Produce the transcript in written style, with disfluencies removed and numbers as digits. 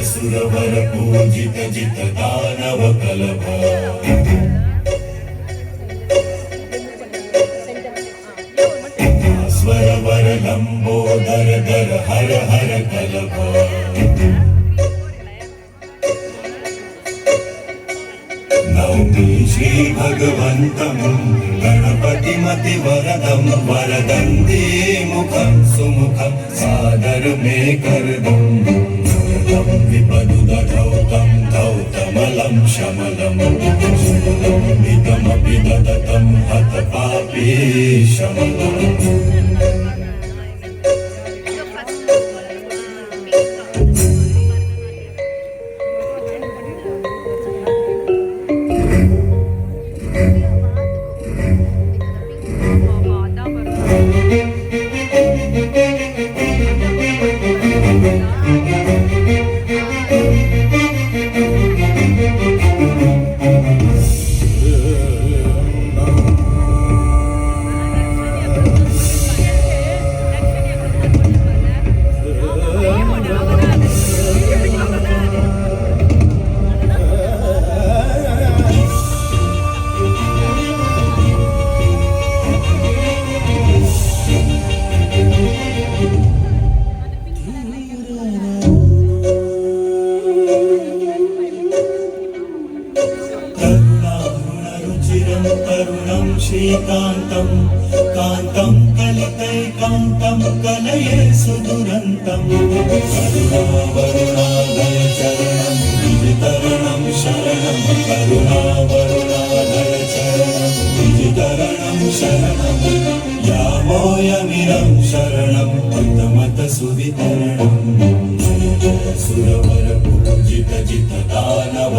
सुरवर पूजित जित दानव कलभ स्वरवर लंबोदर दर हर हर कलभ नौमि श्री भगवन्तं गणपतिमति वरदं वरदन्ती मुखं सुमुखं सादर मे करदं विपदुदधौतं धौतमलं शमलं शमलमिदमपि ददतं हतपापी शमलम् तरुणं श्रीकान्तं कान्तं कलितैकान्तं कलये सुदुरन्तं करुणावरुणाधर चरणं विजितरणं शरणं करुणावरुणाधर चरणं विजितरणं शरणं यामोयमिरं शरणं कृतमत सुवितरणं सुरवर पूजित जित दानव